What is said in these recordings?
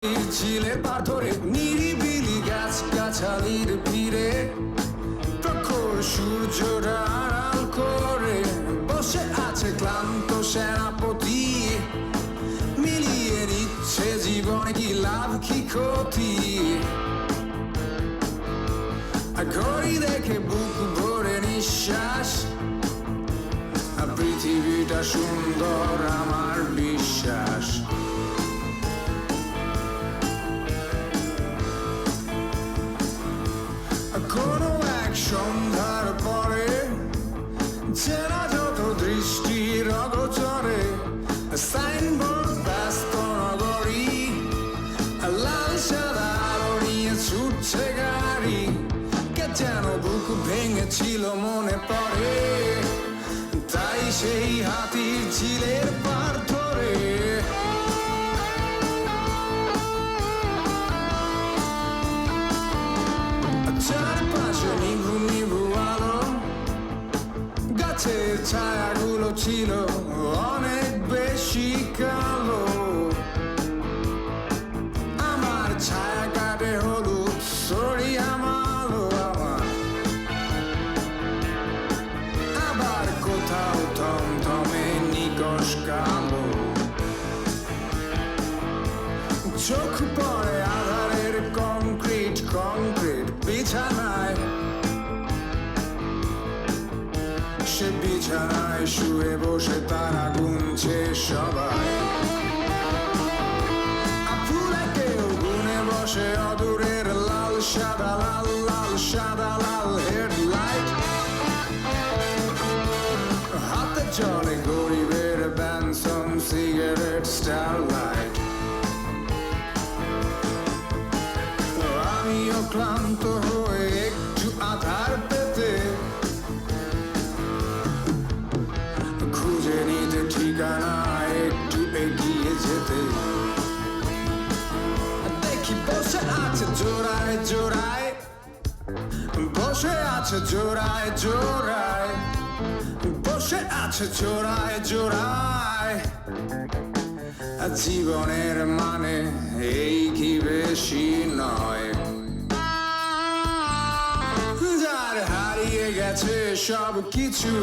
ঝিলের পার ধরে নিরিবিলি গাছগাছালির ভিড়ে প্রখর সূর্যটা আড়াল করে বসে আছে ক্লান্ত সেনাপতি, মিলিয়ে নিচ্ছে জীবনে কি লাভ কি ক্ষতি। ঘড়ি দেখে বুক ভরে নিঃশ্বাস, পৃথিবীটা সুন্দর আমার বিশ্বাস। কোনো এক সন্ধ্যার পরে চেনা যত দৃষ্টির অগোচরে সাইনবোর্ড ব্যস্ত নগরী, লাল সাদা আলো নিয়ে ছুটছে গাড়ি। কে যেন বুক ভেঙেছিল মনে পড়ে, তাই সেই হাতির ঝিলের পার ধরে চারপাশে নিভু নিভু আলো, গাছের ছায়াগুলো ছিল অনেক বেশি কালো। আমার ছায়া কাটে হলুদ সরিয়া মালো আমার, আবার কোথাও থমথমে নিকশ কালো। চোখ পড়ে আধারের কংক্রিট কংক্রিট বিছানায়, সে বিছানায় শুয়ে বসে তারা গুনছে সবাই। ফুলে কেউ গুনে বসে অদূরের লাল সাদা লাল লাল সাদা লাল হেডলাইট, হাতে চলে গরিবের ব্যানসন সিগারেট স্টারলাইট। আমিও ক্লান্ত হয়ে একটু আধার পেতে খুঁজে নিতে ঠিকানা একটু এগিয়ে যেতে দেখি বসে আছে জোড়ায় জোড়ায়, বসে আছে জোড়ায় জোড়ায়, বসে আছে জোড়ায় জোড়ায়। জীবনের মানে এই কি বেশি নয়, যার হারিয়ে গেছে সব কিছু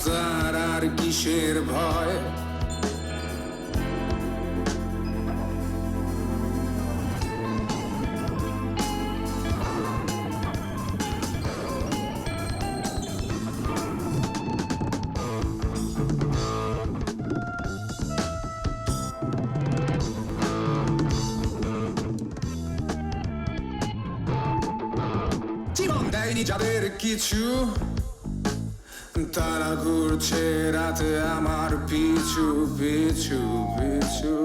তার আর কিসের ভয়। জীবন দেয়নি যাদের কিছু, তারা ঘুরছে রাতে আমার পিছু পিছু পিছু।